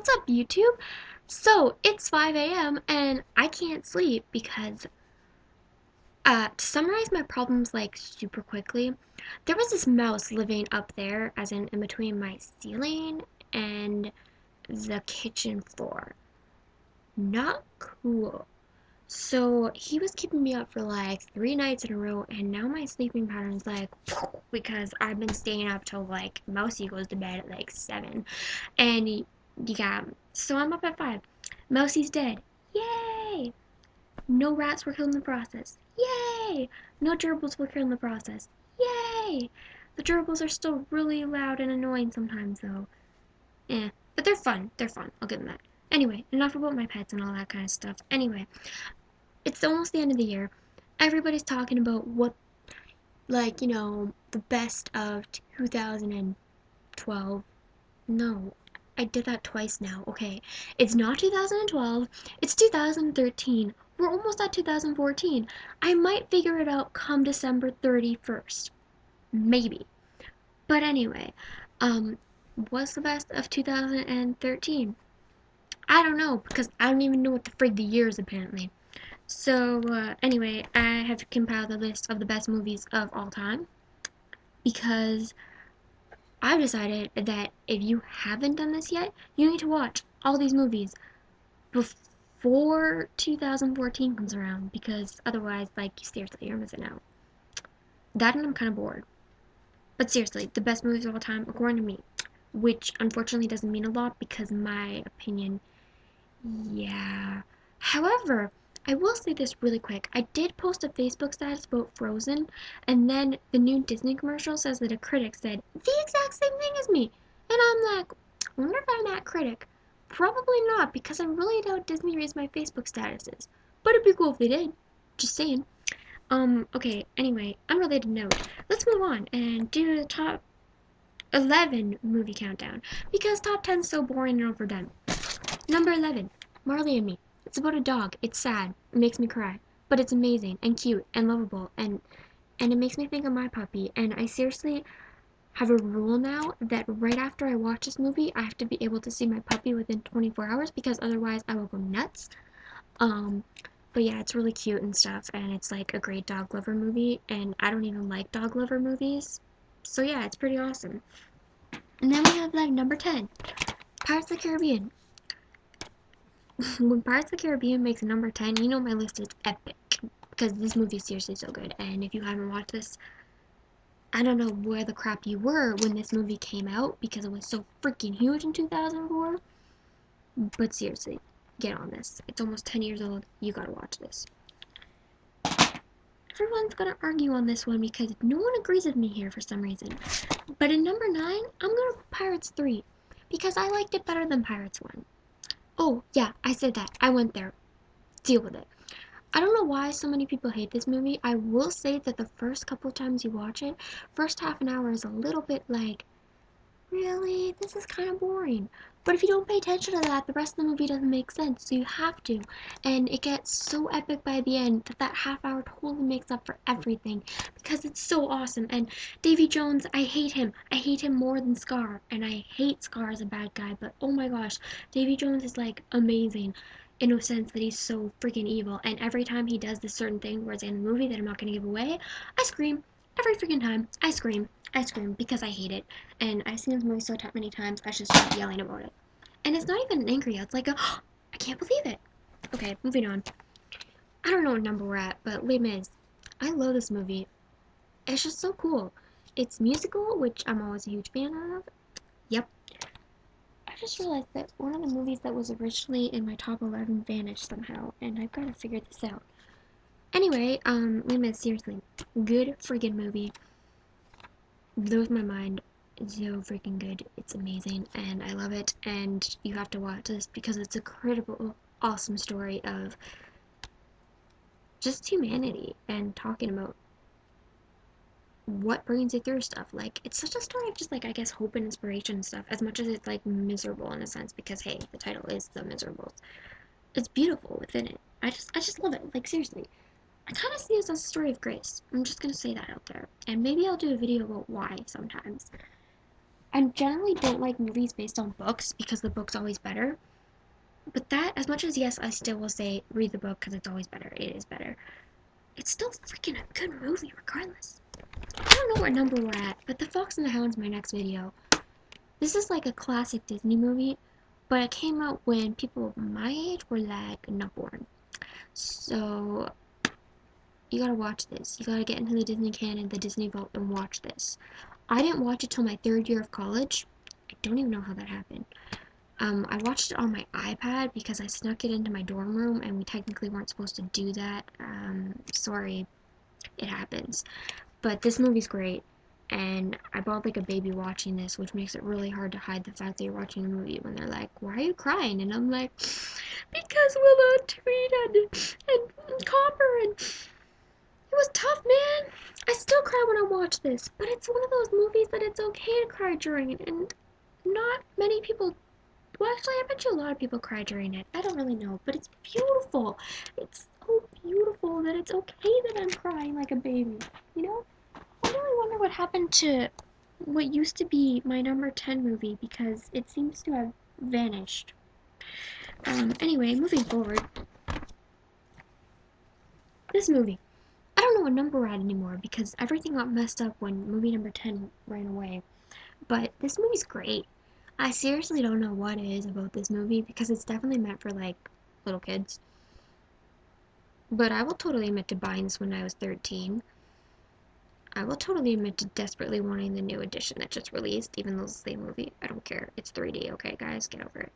What's up, YouTube? So, it's 5 a.m. and I can't sleep because, to summarize my problems like super quickly, there was this mouse living up there, as in between my ceiling and the kitchen floor. Not cool. So, he was keeping me up for like 3 nights in a row, and now my sleeping pattern's like, because I've been staying up till like Mousy goes to bed at like 7. And yeah, so I'm up at 5. Mousy's dead. Yay! No rats were killed in the process. Yay! No gerbils were killed in the process. Yay! The gerbils are still really loud and annoying sometimes, though. Eh, but they're fun. They're fun. I'll give them that. Anyway, enough about my pets and all that kind of stuff. Anyway, it's almost the end of the year. Everybody's talking about what, like, the best of 2012. No, I did that twice now. Okay. It's not 2012, it's 2013. We're almost at 2014. I might figure it out come December 31st. Maybe. But anyway, what's the best of 2013? I don't know, because I don't even know what the frig the year is apparently. So, anyway, I have compiled a list of the best movies of all time because I've decided that if you haven't done this yet, you need to watch all these movies before 2014 comes around because otherwise, like, seriously, you're missing out. That and I'm kind of bored. But seriously, the best movies of all time, according to me, which unfortunately doesn't mean a lot because my opinion, yeah. However, I will say this really quick. I did post a Facebook status about Frozen, and then the new Disney commercial says that a critic said the exact same thing as me. And I'm like, I wonder if I'm that critic. Probably not, because I really doubt Disney reads my Facebook statuses. But it'd be cool if they did. Just saying. Okay, anyway, unrelated note. Let's move on and do the top 11 movie countdown. Because top 10's so boring and overdone. Number 11, Marley and Me. It's about a dog. It's sad. It makes me cry. But it's amazing and cute and lovable and it makes me think of my puppy. And I seriously have a rule now that right after I watch this movie, I have to be able to see my puppy within 24 hours because otherwise I will go nuts. Um, but yeah, it's really cute and stuff, and it's like a great dog lover movie, and I don't even like dog lover movies. So yeah, it's pretty awesome. And then we have like number 10, Pirates of the Caribbean. When Pirates of the Caribbean makes a number 10, you know my list is epic. Because this movie is seriously so good. And if you haven't watched this, I don't know where the crap you were when this movie came out because it was so freaking huge in 2004. But seriously, get on this. It's almost 10 years old. You gotta watch this. Everyone's gonna argue on this one because no one agrees with me here for some reason. But in number 9, I'm gonna put Pirates 3 because I liked it better than Pirates 1. Oh, yeah, I said that. I went there. Deal with it. I don't know why so many people hate this movie. I will say that the first couple of times you watch it, first half an hour is a little bit like, really? This is kind of boring. But if you don't pay attention to that, the rest of the movie doesn't make sense, so you have to. And it gets so epic by the end that that half hour totally makes up for everything because it's so awesome. And Davy Jones, I hate him. I hate him more than Scar. And I hate Scar as a bad guy, but oh my gosh, Davy Jones is like amazing in a sense that he's so freaking evil. And every time he does this certain thing where it's in the movie that I'm not going to give away, I scream. Every freaking time, I scream. I scream because I hate it. And I've seen this movie so many times, I should stop yelling about it. And it's not even an angry yell. It's like oh, I can't believe it. Okay, moving on. I don't know what number we're at, but Les Mis. I love this movie. It's just so cool. It's musical, which I'm always a huge fan of. Yep. I just realized that one of the movies that was originally in my top 11 vanished somehow, and I've got to figure this out. Anyway, Les Mis, seriously. Good friggin' movie. Blows my mind. It's so freaking good. It's amazing, and I love it, and you have to watch this because it's a credible, awesome story of just humanity and talking about what brings you through stuff. Like, it's such a story of just, like, I guess, hope and inspiration and stuff, as much as it's, like, miserable in a sense, because, hey, the title is The Miserables. It's beautiful within it. I just love it. Like, seriously. I kind of see it as a story of grace. I'm just gonna say that out there. And maybe I'll do a video about why sometimes. I generally don't like movies based on books because the book's always better. But that, as much as yes, I still will say read the book because it's always better. It is better. It's still freaking a good movie regardless. I don't know what number we're at, but The Fox and the Hound's my next video. This is like a classic Disney movie, but it came out when people my age were like not born. So you gotta watch this. You gotta get into the Disney canon, the Disney Vault, and watch this. I didn't watch it till my 3rd year of college. I don't even know how that happened. I watched it on my iPad because I snuck it into my dorm room, and we technically weren't supposed to do that. Sorry, it happens. But this movie's great, and I bought like a baby watching this, which makes it really hard to hide the fact that you're watching a movie when they're like, "Why are you crying?" And I'm like, "Because Willow Tweed and Copper, and it was tough, man. I still cry when I watch this, but it's one of those movies that it's okay to cry during, and not many people. Well, actually, I bet you a lot of people cry during it. I don't really know, but it's beautiful. It's so beautiful that it's okay that I'm crying like a baby, you know? I really wonder what happened to what used to be my number 10 movie because it seems to have vanished. Anyway, moving forward. This movie. I don't know what number we're at anymore because everything got messed up when movie number 10 ran away. But this movie's great. I seriously don't know what it is about this movie because it's definitely meant for like little kids. But I will totally admit to buying this when I was 13. I will totally admit to desperately wanting the new edition that just released, even though it's the same movie. I don't care. It's 3D, okay, guys? Get over it.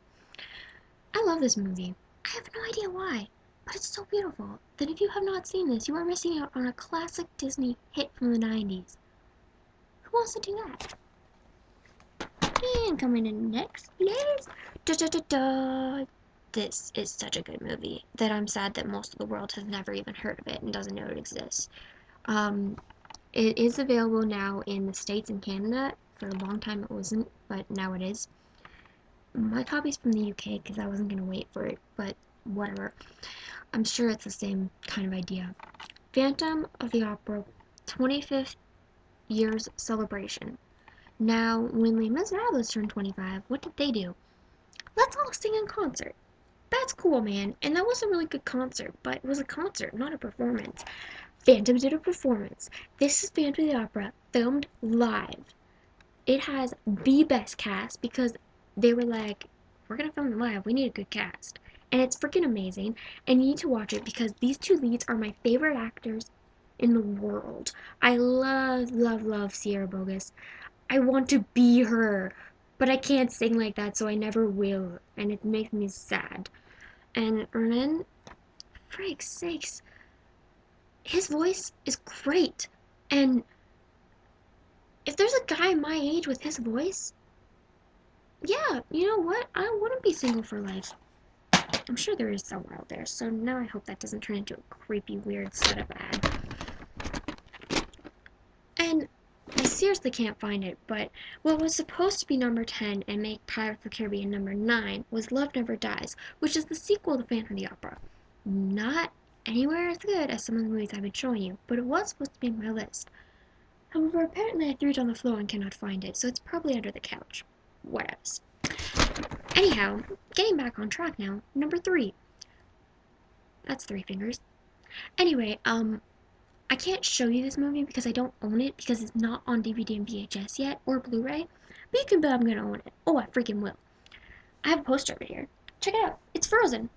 I love this movie. I have no idea why, but it's so beautiful that if you have not seen this, you are missing out on a classic Disney hit from the 90s. Who wants to do that? And coming in next place, da da da da. This is such a good movie that I'm sad that most of the world has never even heard of it and doesn't know it exists. It is available now in the States and Canada. For a long time it wasn't, but now it is. My copy's from the UK because I wasn't going to wait for it, but whatever. I'm sure it's the same kind of idea. Phantom of the Opera 25th years celebration. Now, when Les Miserables turned 25, what did they do? Let's all sing in concert. That's cool, man. And that was a really good concert, but it was a concert, not a performance. Phantom did a performance. This is Phantom of the Opera, filmed live. It has the best cast because they were like, we're gonna film it live, we need a good cast. And it's freaking amazing, and you need to watch it because these two leads are my favorite actors in the world. I love, love, love Sierra Bogus. I want to be her, but I can't sing like that, so I never will, and it makes me sad. And Ernan, frig's sakes, his voice is great, and if there's a guy my age with his voice, yeah, you know what? I wouldn't be single for life. I'm sure there is somewhere out there, so now I hope that doesn't turn into a creepy, weird setup ad. And I seriously can't find it, but what was supposed to be number 10 and make Pirates of the Caribbean number 9 was Love Never Dies, which is the sequel to Phantom of the Opera. Not anywhere as good as some of the movies I've been showing you, but it was supposed to be on my list. However, apparently I threw it on the floor and cannot find it, so it's probably under the couch. Whatevs. Anyhow, getting back on track now, number 3. That's 3 fingers. Anyway, I can't show you this movie because I don't own it because it's not on DVD and VHS yet, or Blu-ray, but you can bet I'm gonna own it. Oh, I freaking will. I have a poster of it here. Check it out. It's Frozen.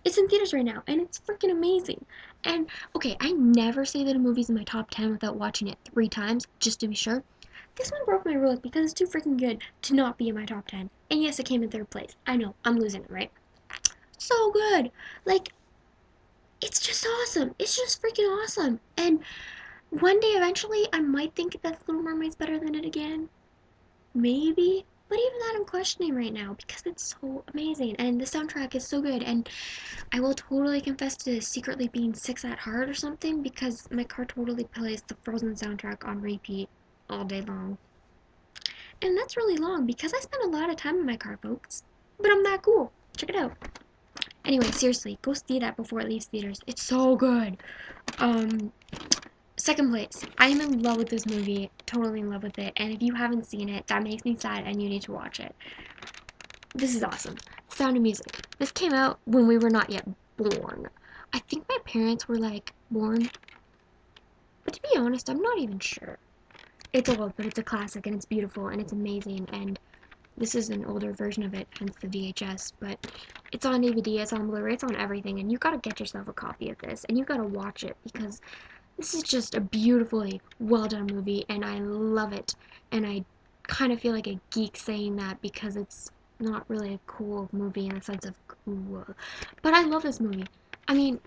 It's in theaters right now, and it's freaking amazing. And, okay, I never say that a movie's in my top 10 without watching it 3 times, just to be sure. This one broke my rules because it's too freaking good to not be in my top 10. And yes, it came in 3rd place. I know, I'm losing it, right? So good. Like, it's just awesome. It's just freaking awesome. And one day, eventually, I might think that Little Mermaid's better than it again. Maybe. But even that I'm questioning right now because it's so amazing. And the soundtrack is so good. And I will totally confess to secretly being 6 at heart or something because my car totally plays the Frozen soundtrack on repeat all day long. And that's really long because I spend a lot of time in my car, folks. But I'm that cool. Check it out. Anyway, seriously, go see that before it leaves theaters. It's so good. Second place. I am in love with this movie. Totally in love with it. And if you haven't seen it, that makes me sad and you need to watch it. This is awesome. Sound of Music. This came out when we were not yet born. I think my parents were like born. But to be honest, I'm not even sure. It's old, but it's a classic and it's beautiful and it's amazing. And this is an older version of it, hence the VHS. But it's on DVD, it's on Blu-ray, it's on everything. And you gotta get yourself a copy of this and you gotta watch it because this is just a beautifully well done movie and I love it. And I kind of feel like a geek saying that because it's not really a cool movie in the sense of cool. But I love this movie. I mean,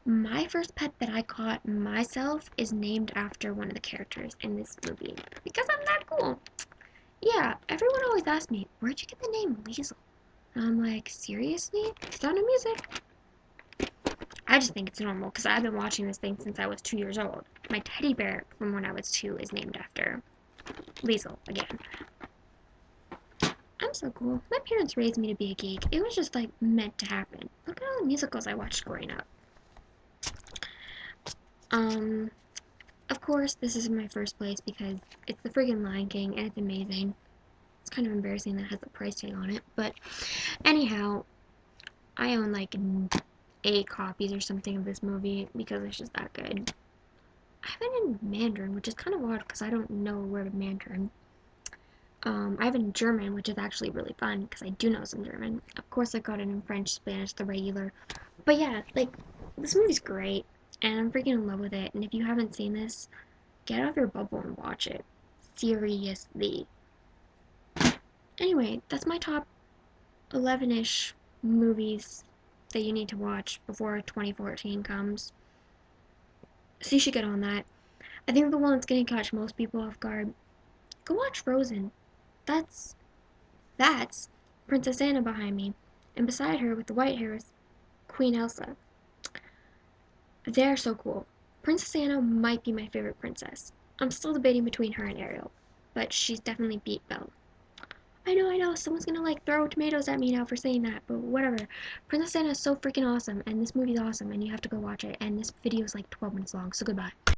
my first pet that I caught myself is named after one of the characters in this movie because I'm that cool. Yeah, everyone always asks me, where'd you get the name Liesel? And I'm like, seriously? Sound of Music? I just think it's normal because I've been watching this thing since I was 2 years old. My teddy bear from when I was 2 is named after Liesel again. I'm so cool. My parents raised me to be a geek. It was just like meant to happen. Look at all the musicals I watched growing up. Of course, this is in my first place because it's the friggin' Lion King and it's amazing. It's kind of embarrassing that it has a price tag on it, but anyhow, I own like 8 copies or something of this movie because it's just that good. I have it in Mandarin, which is kind of odd because I don't know a word of Mandarin. I have it in German, which is actually really fun because I do know some German. Of course, I got it in French, Spanish, the regular. But yeah, like, this movie's great, and I'm freaking in love with it. And if you haven't seen this, get out of your bubble and watch it. Seriously. Anyway, that's my top 11-ish movies that you need to watch before 2014 comes. So you should get on that. I think the one that's going to catch most people off guard, go watch Frozen. That's Princess Anna behind me, and beside her with the white hair is Queen Elsa. They're so cool. Princess Anna might be my favorite princess. I'm still debating between her and Ariel, but she's definitely beat Belle. I know, someone's gonna like throw tomatoes at me now for saying that, but whatever. Princess Anna is so freaking awesome, and this movie's awesome, and you have to go watch it, and this video is like 12 minutes long, so goodbye.